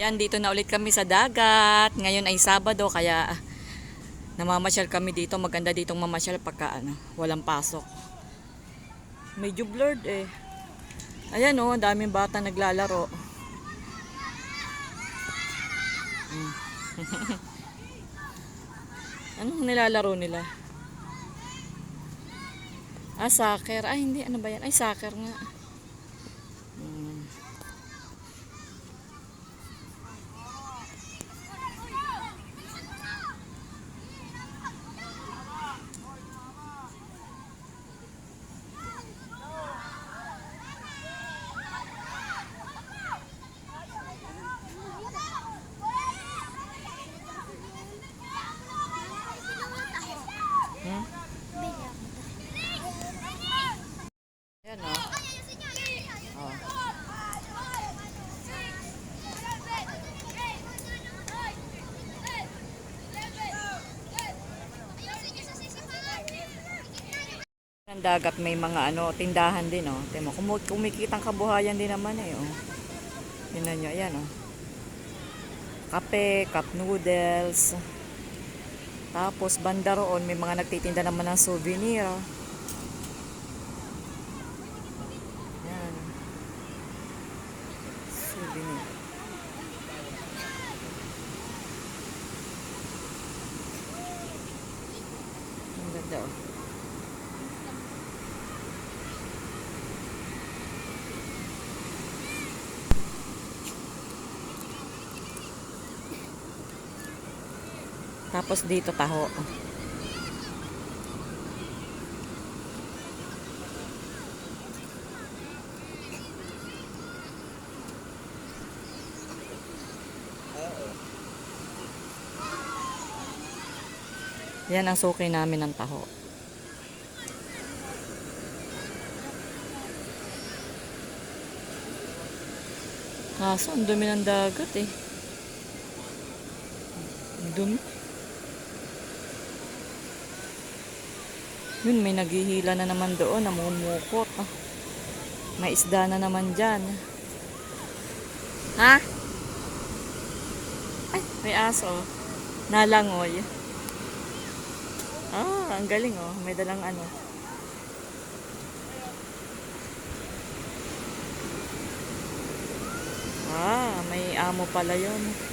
Yan, dito na ulit kami sa dagat. Ngayon ay Sabado, kaya namamasyal kami dito. Maganda ditong mamasyal pagka walang pasok. Medyo blurred eh. Ayan oh, ang daming bata naglalaro. Anong nilalaro nila? Soccer. Hindi. Ano ba yan? Soccer nga. Hmm? Ayan oh. Oh. Ang dagat may mga tindahan din oh. Temo, kumikitang kabuhayan din naman eh oh. Tingnan nyo, ayan oh. Kape, cup noodles. Tapos banda roon may mga nagtitinda naman ng souvenir. Ayan. Souvenir. Ang ganda oh. Tapos dito taho. Yan ang suki namin ng taho. Kaso ang dumi ng dagat eh. Ang dumi. Yun, may naghihila na naman doon, namumukot. May isda na naman dyan. Ha? Ay, may aso. Nalangoy. Ang galing oh. May dalang ano. May amo pala yun.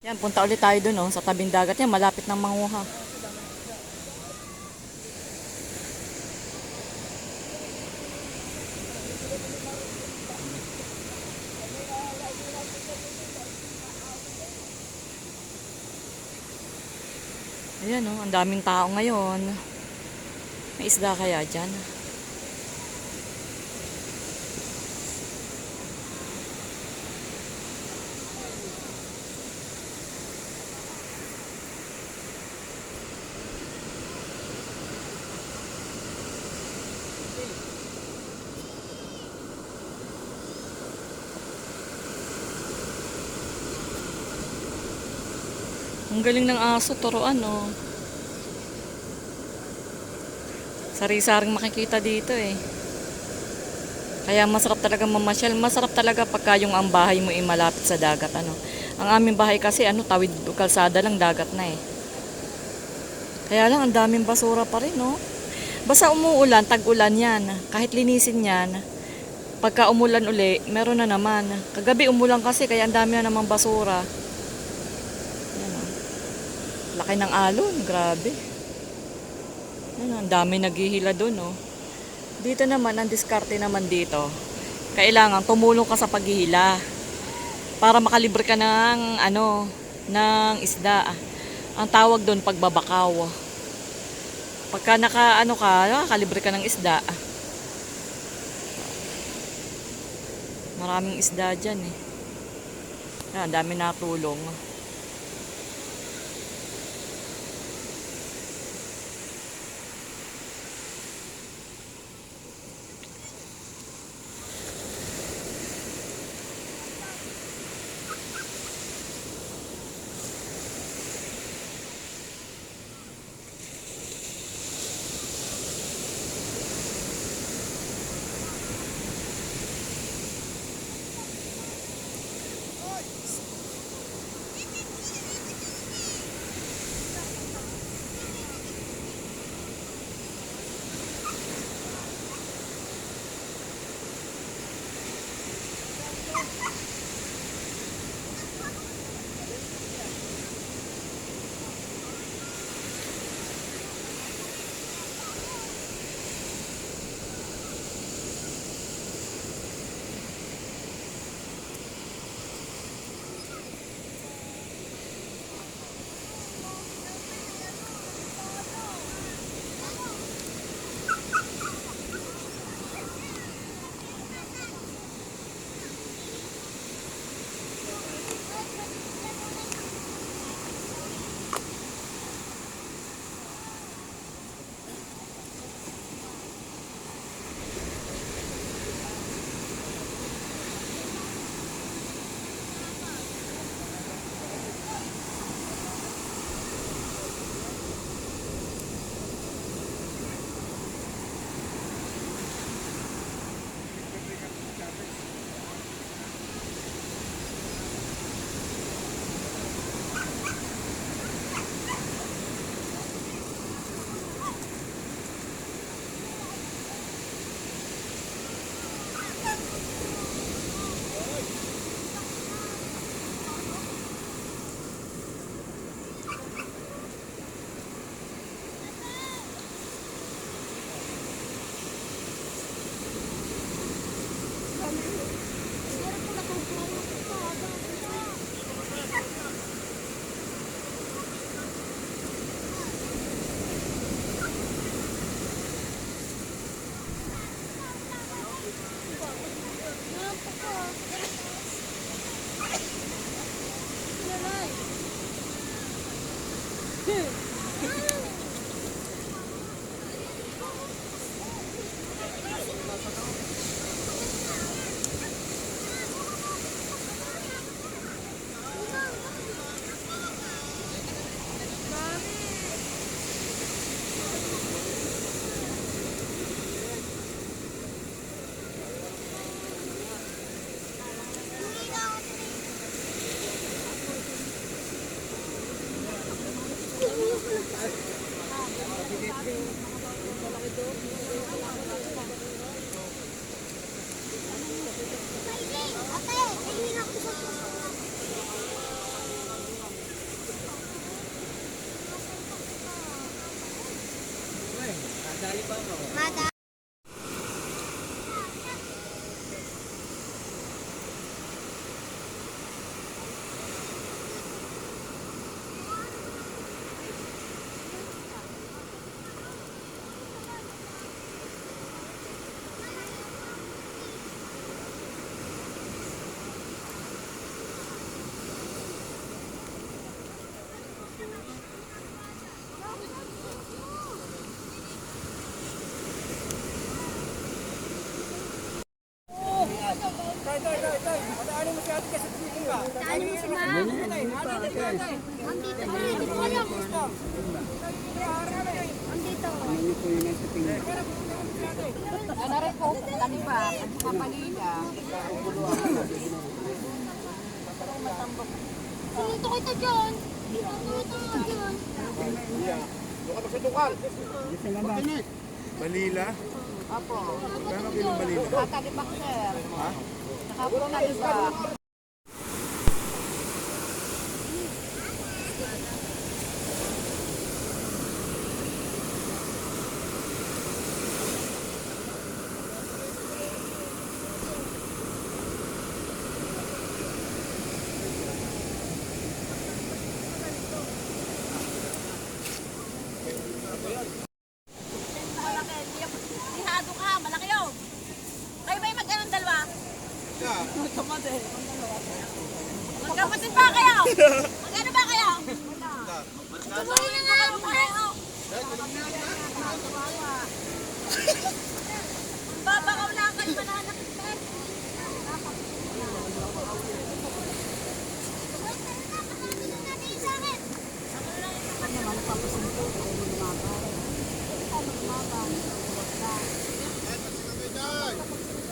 Yan, punta ulit tayo dun, oh, sa tabing dagat. Yan, malapit ng manguha. Ayan, oh, ang daming tao ngayon. May isda kaya dyan? Ang galing ng aso, turuan, oh. Sari-saring makikita dito, eh. Kaya masarap talaga mamasyal. Masarap talaga pagka yung ang bahay mo ay malapit sa dagat, ano. Ang aming bahay kasi, tawid kalsada lang, dagat na, eh. Kaya lang, ang daming basura pa rin, no? Basta umuulan, tag-ulan yan. Kahit linisin yan, pagka umulan uli, meron na naman. Kagabi umulan kasi, kaya ang dami na namang basura. Laki ng alon, grabe. Ang dami naghihila doon, oh. Dito naman, ang diskarte naman dito. Kailangan tumulong ka sa paghihila para makalibre ka ng ng isda. Ang tawag doon pagbabakaw. Pagka nakalibre ka ng isda. Maraming isda diyan eh. Ang dami natulong. Mada. Ano mo si Ma? Andito pa rin, di ko alam. Andito. Ano rin po, kami pa, kapalida. Pumunta kita dyan. Pumunta kita dyan. Balila? Apo, Gano'ng kilong balila? kakalibak sir. Ha? Saka po kalibak. Ihado ka, malaki yun. Kayo ba yung mag-anong dalawa? Magkamatin ba kayo? Mag-ano ba kayo? Tumuloy na nga ako kayo. Babakaw na kayo mananakit ka.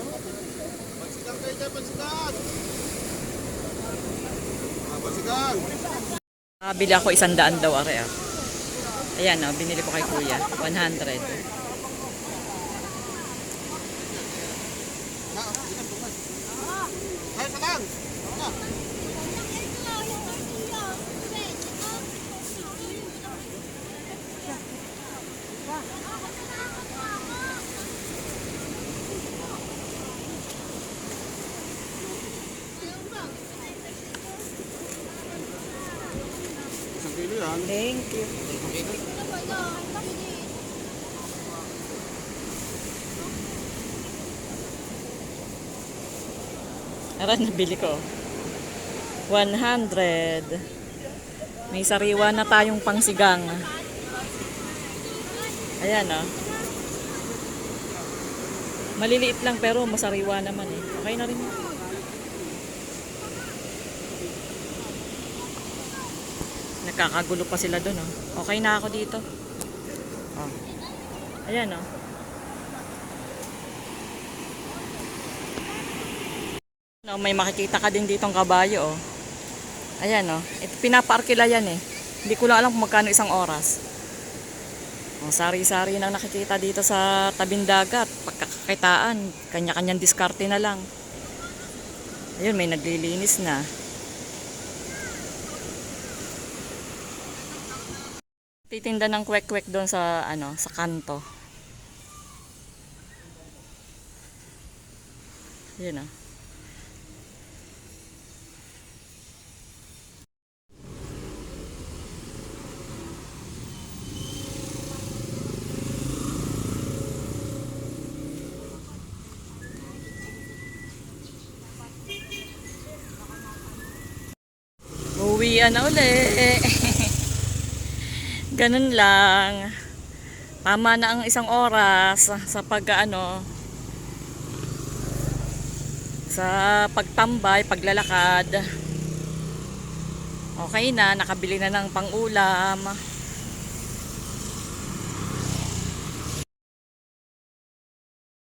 Pansigang kayo dyan, pansigang! Pansigang! Bili ako 100 daw are. Ayan, binili ko kay kuya. 100. Kaya sa lang! Isang kilo yan. Thank you. Aran, nabili ko. 100. May sariwa na tayong pangsigang. Ayan, maliliit lang pero masariwa naman eh. Okay na rin. Nakakagulo pa sila doon, Okay na ako dito. Ayan, may makikita ka din ditong kabayo, Ayan, Ito, pinapaarkila yan eh. Hindi ko lang alam kung magkano isang oras. Sari-sari na nakikita dito sa tabing dagat. Pagkakakitaan, kanya-kanyang diskarte na lang. Ayun, may naglilinis na. Titinda ng kwek-kwek doon sa sa kanto. Yun ah. Uwian na uli. Ganun lang. Tama na ang isang oras sa sa pagtambay, paglalakad. Okay na, nakabili na ng pang-ulam.